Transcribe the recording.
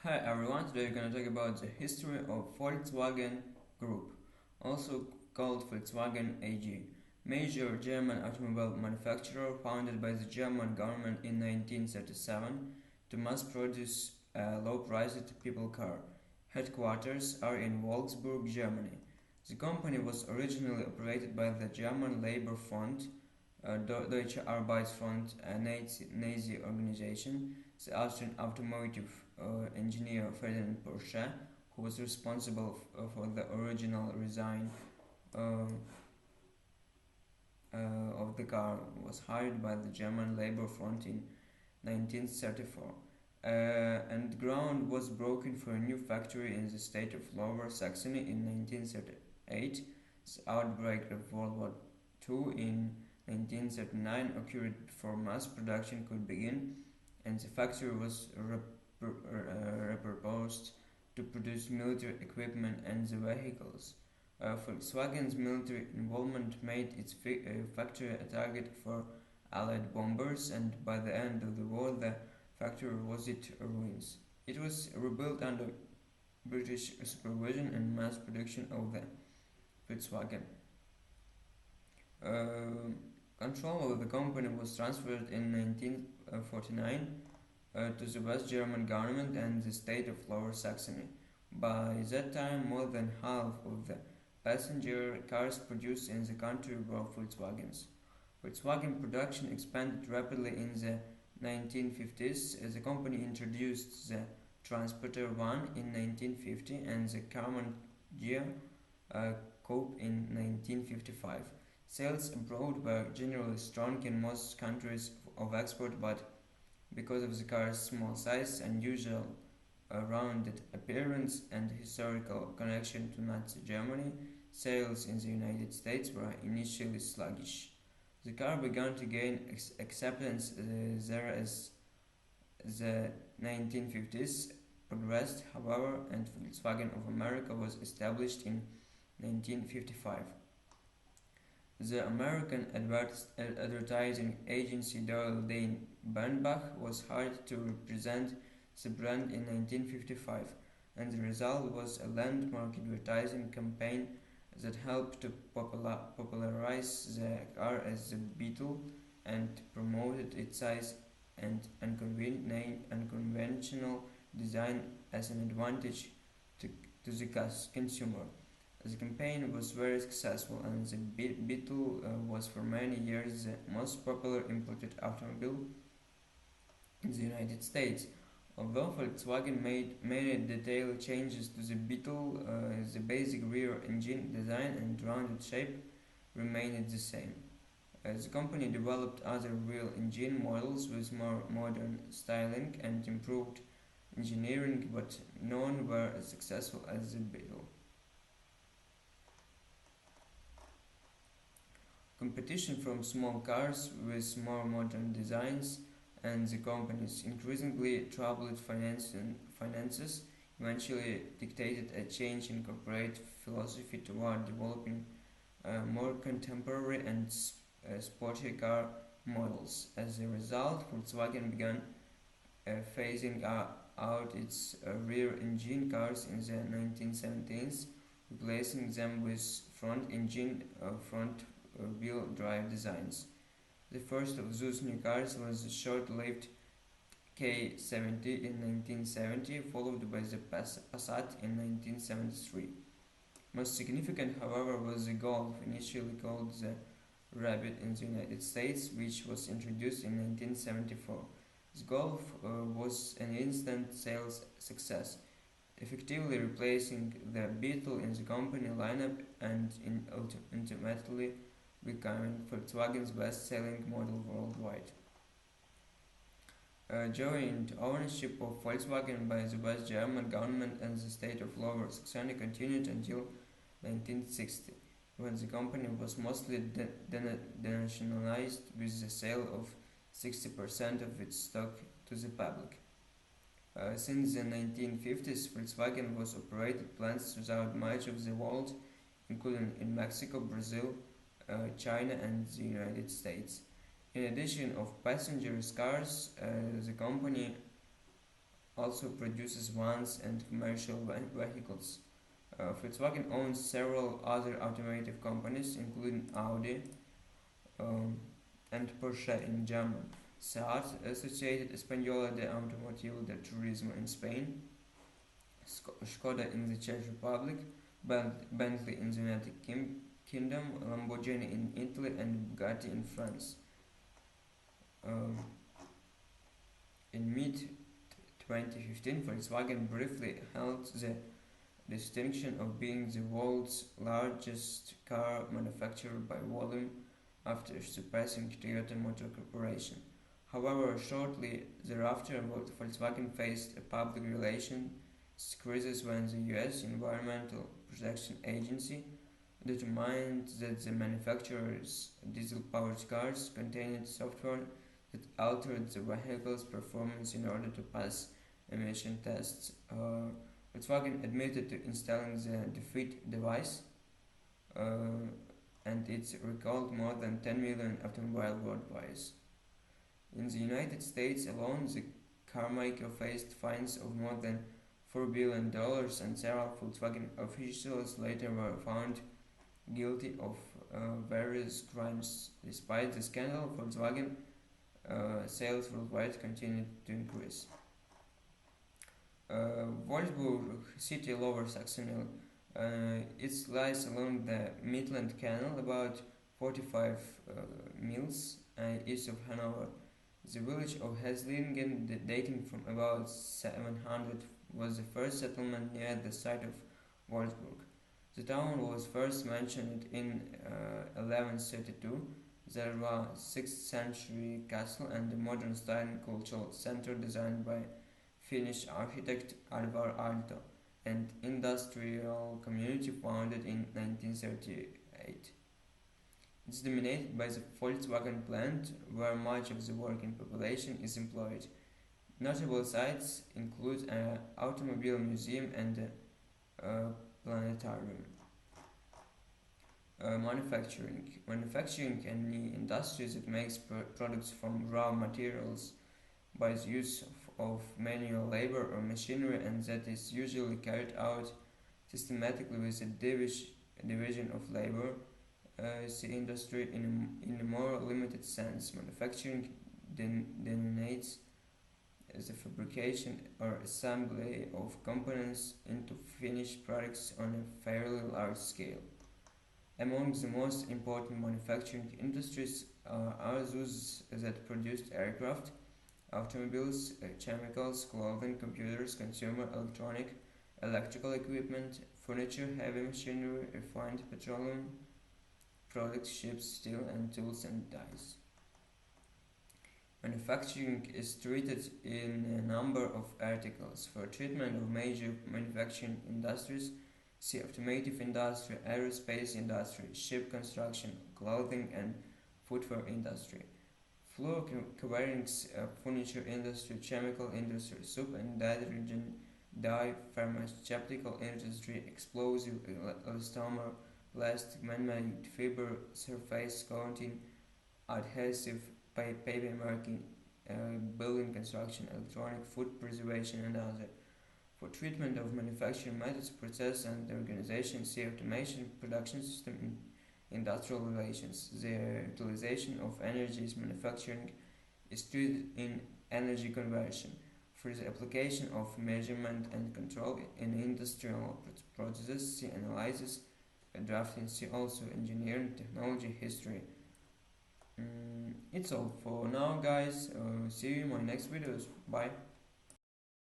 Hi everyone, today we're going to talk about the history of Volkswagen Group, also called Volkswagen AG, major German automobile manufacturer founded by the German government in 1937 to mass produce a low-priced people car. Headquarters are in Wolfsburg, Germany. The company was originally operated by the German Labor Front, Deutsche Arbeitsfront, a Nazi organization. The Austrian automotive engineer Ferdinand Porsche, who was responsible for the original design uh, of the car, was hired by the German Labor Front in 1934. And ground was broken for a new factory in the state of Lower Saxony in 1938. The outbreak of World War II in 1939 occurred before mass production could begin, and the factory was repurposed to produce military equipment and the vehicles. Volkswagen's military involvement made its factory a target for Allied bombers, and by the end of the war, the factory was in ruins. It was rebuilt under British supervision and mass production of the Volkswagen. Uh, Control of the company was transferred in 1949 to the West German government and the state of Lower Saxony. By that time, more than half of the passenger cars produced in the country were Volkswagens. Volkswagen production expanded rapidly in the 1950s as the company introduced the Transporter 1 in 1950 and the Carman Ghia Coupe in 1955. Sales abroad were generally strong in most countries of export, but because of the car's small size, unusual rounded appearance, and historical connection to Nazi Germany, sales in the United States were initially sluggish. The car began to gain acceptance there as the 1950s progressed, however, and Volkswagen of America was established in 1955. The American advertising agency Doyle Dane Bernbach was hired to represent the brand in 1955, and the result was a landmark advertising campaign that helped to popularize the car as the Beetle and promoted its size and unconventional design as an advantage to the consumer. The campaign was very successful, and the Beetle was for many years the most popular imported automobile in the United States. Although Volkswagen made many detailed changes to the Beetle, the basic rear engine design and rounded shape remained the same. The company developed other rear engine models with more modern styling and improved engineering, but none were as successful as the Beetle. Competition from small cars with more modern designs and the company's increasingly troubled finances eventually dictated a change in corporate philosophy toward developing more contemporary and sporty car models. As a result, Volkswagen began phasing out its rear-engine cars in the 1970s, replacing them with front-engine, front-wheel drive designs. The first of those new cars was the short-lived K70 in 1970, followed by the Passat in 1973. Most significant, however, was the Golf, initially called the Rabbit in the United States, which was introduced in 1974. The Golf was an instant sales success, effectively replacing the Beetle in the company lineup and ultimately becoming Volkswagen's best-selling model worldwide. Joint ownership of Volkswagen by the West German government and the state of Lower Saxony continued until 1960, when the company was mostly denationalized with the sale of 60% of its stock to the public. Since the 1950s, Volkswagen was operated plants throughout much of the world, including in Mexico, Brazil, China, and the United States. In addition of passenger cars, the company also produces vans and commercial vehicles. Volkswagen owns several other automotive companies, including Audi um, and Porsche in German, SEAT, Associated Española de Automotive de Turismo in Spain, Skoda in the Czech Republic, Bentley in the United Kingdom, Lamborghini in Italy, and Bugatti in France. Um, in mid 2015, Volkswagen briefly held the distinction of being the world's largest car manufacturer by volume after surpassing Toyota Motor Corporation. However, shortly thereafter, Volkswagen faced a public relations crisis when the US Environmental Protection Agency determined that the manufacturer's diesel-powered cars contained software that altered the vehicle's performance in order to pass emission tests. Volkswagen admitted to installing the defeat device, and it recalled more than 10 million automobiles worldwide. In the United States alone, the carmaker faced fines of more than $4 billion, and several Volkswagen officials later were found guilty of various crimes. Despite the scandal, Volkswagen sales worldwide continued to increase. Wolfsburg city, Lower Saxony, it lies along the Midland Canal, about 45 miles east of Hanover. The village of Heslingen, dating from about 700, was the first settlement near the site of Wolfsburg. The town was first mentioned in 1132. There was a 6th century castle and a modern style cultural center designed by Finnish architect Alvar Aalto, and industrial community founded in 1938. It's dominated by the Volkswagen plant, where much of the working population is employed. Notable sites include an automobile museum and a planetarium. Manufacturing any industry that makes products from raw materials by the use of manual labor or machinery, and that is usually carried out systematically with a division of labor. The industry in a more limited sense. Manufacturing denotes the fabrication or assembly of components into finished products on a fairly large scale. Among the most important manufacturing industries are those that produce aircraft, automobiles, chemicals, clothing, computers, consumer electrical equipment, furniture, heavy machinery, refined petroleum products, ships, steel, and tools and dyes. Manufacturing is treated in a number of articles. For treatment of major manufacturing industries, see automotive industry, aerospace industry, ship construction, clothing and footwear industry, floor coverings, furniture industry, chemical industry, soap and detergent, dye, pharmaceutical industry, explosive, elastomer, plastic, man-made fiber, surface coating, adhesive, paper marking, building construction, electronic, food preservation, and other. For treatment of manufacturing methods, process, and organization, see automation, production system, and industrial relations. The utilization of energy is manufacturing is treated in energy conversion. For the application of measurement and control in industrial processes, see analysis, drafting, see also engineering, technology, history. It's all for now, guys. See you in my next videos. Bye.